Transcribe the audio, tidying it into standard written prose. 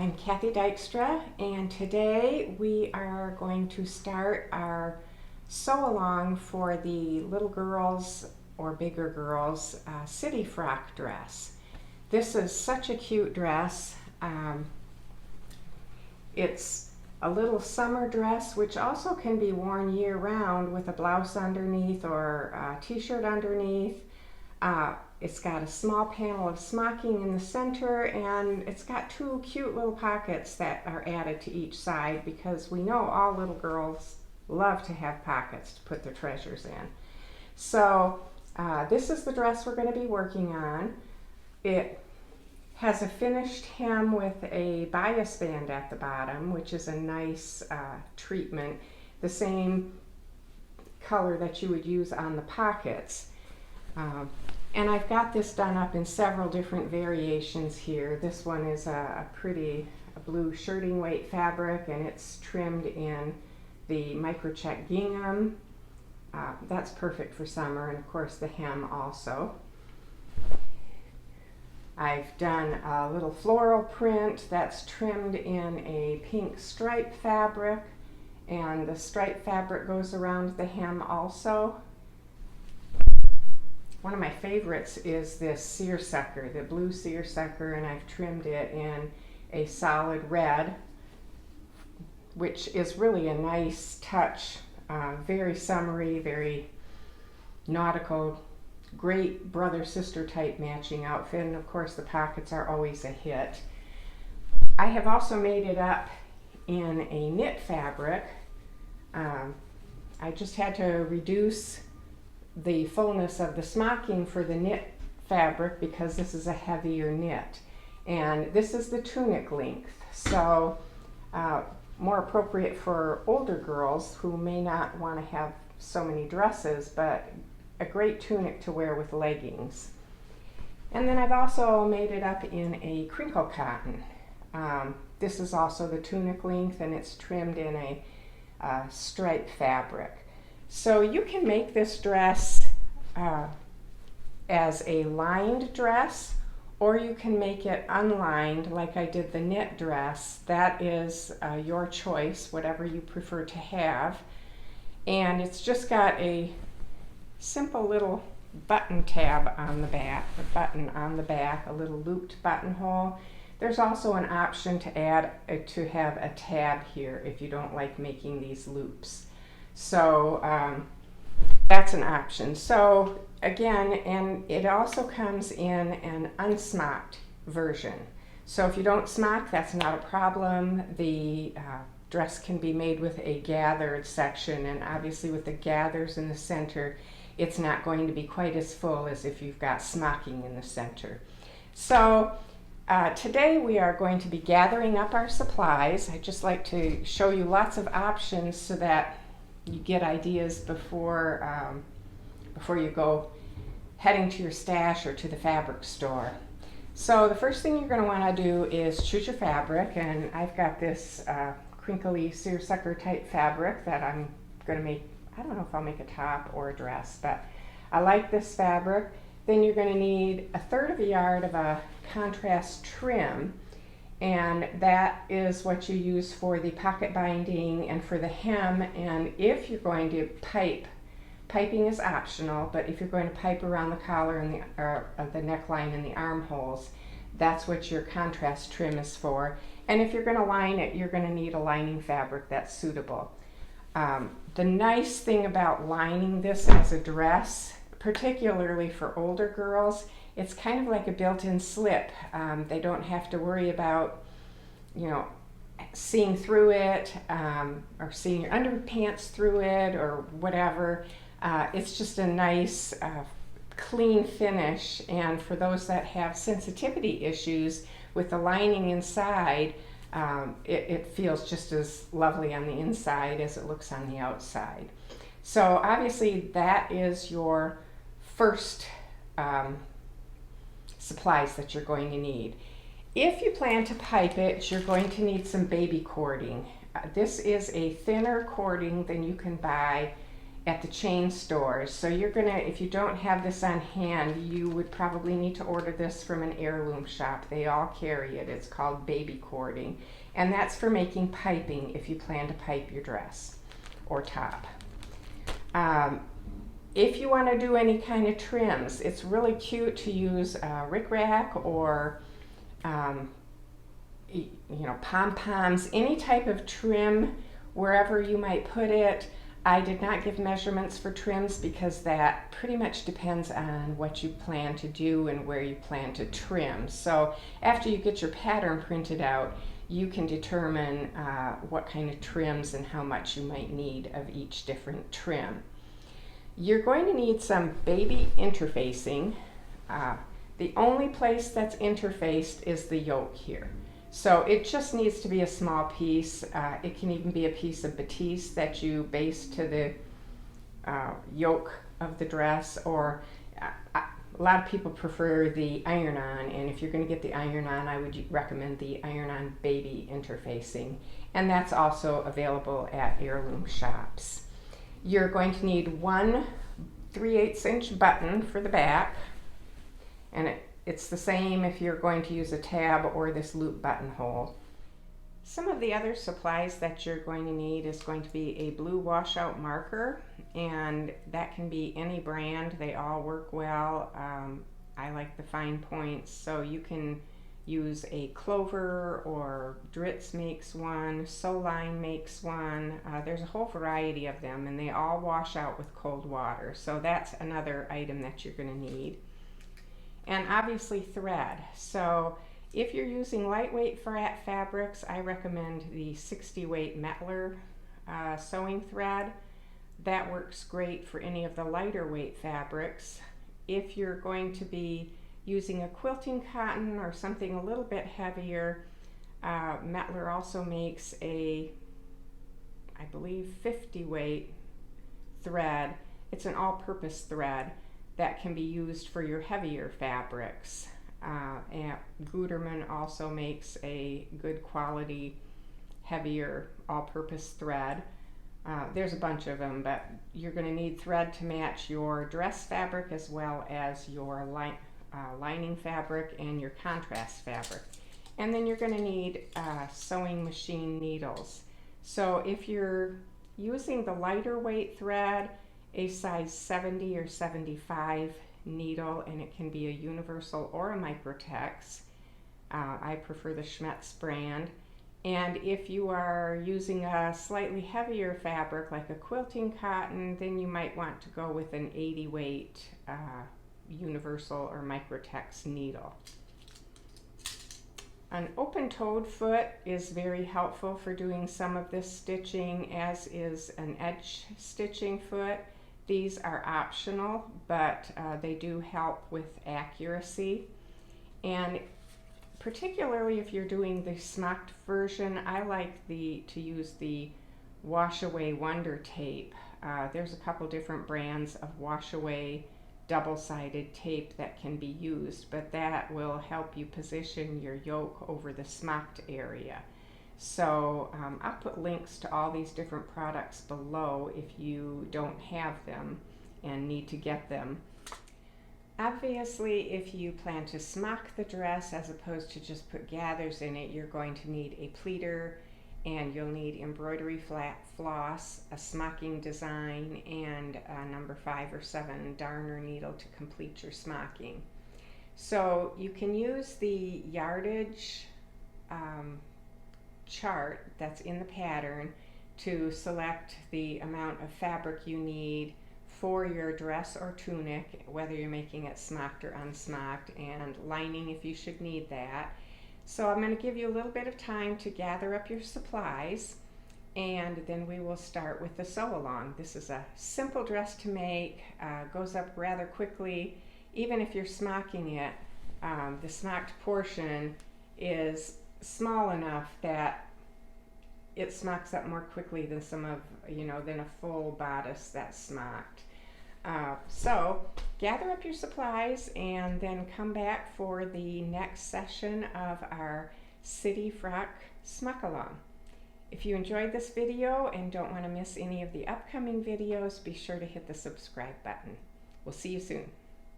I'm Kathy Dykstra, and today we are going to start our sew along for the little girls or bigger girls City Frock dress. This is such a cute dress. It's a little summer dress which also can be worn year-round with a blouse underneath or a t-shirt underneath. It's got a small panel of smocking in the center, and it's got two cute little pockets that are added to each side because we know all little girls love to have pockets to put their treasures in. So this is the dress we're going to be working on. It has a finished hem with a bias band at the bottom, which is a nice treatment, the same color that you would use on the pockets. And I've got this done up in several different variations here. This one is a pretty blue shirting weight fabric, and it's trimmed in the microcheck gingham. That's perfect for summer, and of course the hem also. I've done a little floral print that's trimmed in a pink stripe fabric, and the stripe fabric goes around the hem also. One of my favorites is this seersucker, the blue seersucker, and I've trimmed it in a solid red, which is really a nice touch. Very summery, very nautical, great brother-sister type matching outfit, and of course the pockets are always a hit. I have also made it up in a knit fabric. I just had to reduce the fullness of the smocking for the knit fabric because this is a heavier knit, and this is the tunic length, so more appropriate for older girls who may not want to have so many dresses, but a great tunic to wear with leggings. And then I've also made it up in a crinkle cotton. This is also the tunic length, and it's trimmed in a striped fabric. So you can make this dress as a lined dress, or you can make it unlined like I did the knit dress. That is your choice, whatever you prefer to have. And it's just got a simple little button tab on the back, a button on the back, a little looped buttonhole. There's also an option to add to have a tab here if you don't like making these loops. So that's an option. So again, and it also comes in an unsmocked version. So if you don't smock, that's not a problem. The dress can be made with a gathered section, and obviously with the gathers in the center, it's not going to be quite as full as if you've got smocking in the center. So today we are going to be gathering up our supplies. I just like to show you lots of options so that you get ideas before you go heading to your stash or to the fabric store. So the first thing you're going to want to do is choose your fabric, and I've got this crinkly seersucker type fabric that I'm going to make. I don't know if I'll make a top or a dress, but I like this fabric. Then you're going to need 1/3 of a yard of a contrast trim, and that is what you use for the pocket binding and for the hem. And if you're going to pipe, piping is optional, but if you're going to pipe around the collar and the neckline and the armholes, that's what your contrast trim is for. And if you're going to line it, you're going to need a lining fabric that's suitable. The nice thing about lining this as a dress, particularly for older girls, it's kind of like a built-in slip. They don't have to worry about, seeing through it or seeing your underpants through it or whatever. It's just a nice, clean finish. And for those that have sensitivity issues with the lining inside, it feels just as lovely on the inside as it looks on the outside. So obviously that is your first supplies that you're going to need. If you plan to pipe it, you're going to need some baby cording. This is a thinner cording than you can buy at the chain stores. So you're gonna, if you don't have this on hand, you would probably need to order this from an heirloom shop. They all carry it. It's called baby cording. And that's for making piping if you plan to pipe your dress or top. If you want to do any kind of trims, it's really cute to use rickrack or pom-poms, any type of trim wherever you might put it. I did not give measurements for trims because that pretty much depends on what you plan to do and where you plan to trim. So after you get your pattern printed out, you can determine what kind of trims and how much you might need of each different trim. You're going to need some baby interfacing. The only place that's interfaced is the yoke here. So it just needs to be a small piece. It can even be a piece of batiste that you baste to the yoke of the dress, or a lot of people prefer the iron-on, and if you're going to get the iron-on, I would recommend the iron-on baby interfacing, and that's also available at heirloom shops. You're going to need one 3/8 inch button for the back, and it's the same if you're going to use a tab or this loop buttonhole. Some of the other supplies that you're going to need is going to be a blue washout marker, and that can be any brand. They all work well. I like the fine points, so you can use a Clover, or Dritz makes one, Soline makes one. There's a whole variety of them, and they all wash out with cold water. So that's another item that you're going to need. And obviously thread. So if you're using lightweight flat fabrics, I recommend the 60 weight Mettler sewing thread. That works great for any of the lighter weight fabrics. If you're going to be using a quilting cotton or something a little bit heavier, Mettler also makes a, I believe, 50 weight thread. It's an all-purpose thread that can be used for your heavier fabrics. And Gutermann also makes a good quality, heavier all-purpose thread. There's a bunch of them, but you're going to need thread to match your dress fabric as well as your lining fabric and your contrast fabric. And then you're going to need sewing machine needles. So if you're using the lighter weight thread, a size 70 or 75 needle, and it can be a universal or a microtex. I prefer the Schmetz brand. And if you are using a slightly heavier fabric like a quilting cotton, then you might want to go with an 80 weight universal or microtex needle. An open-toed foot is very helpful for doing some of this stitching, as is an edge stitching foot. These are optional, but they do help with accuracy. And particularly if you're doing the smocked version, I like to use the Wash Away Wonder tape. There's a couple different brands of Wash Away double-sided tape that can be used, but that will help you position your yoke over the smocked area. So I'll put links to all these different products below if you don't have them and need to get them. Obviously, if you plan to smock the dress as opposed to just put gathers in it, you're going to need a pleater, and you'll need embroidery flat floss, a smocking design, and a number 5 or 7 darner needle to complete your smocking. So you can use the yardage chart that's in the pattern to select the amount of fabric you need for your dress or tunic, whether you're making it smocked or unsmocked, and lining if you should need that. So I'm going to give you a little bit of time to gather up your supplies, and then we will start with the sew along. This is a simple dress to make, goes up rather quickly. Even if you're smocking it, the smocked portion is small enough that it smocks up more quickly than than a full bodice that's smocked. So gather up your supplies and then come back for the next session of our City Frock Smockalong. If you enjoyed this video and don't want to miss any of the upcoming videos, be sure to hit the subscribe button. We'll see you soon.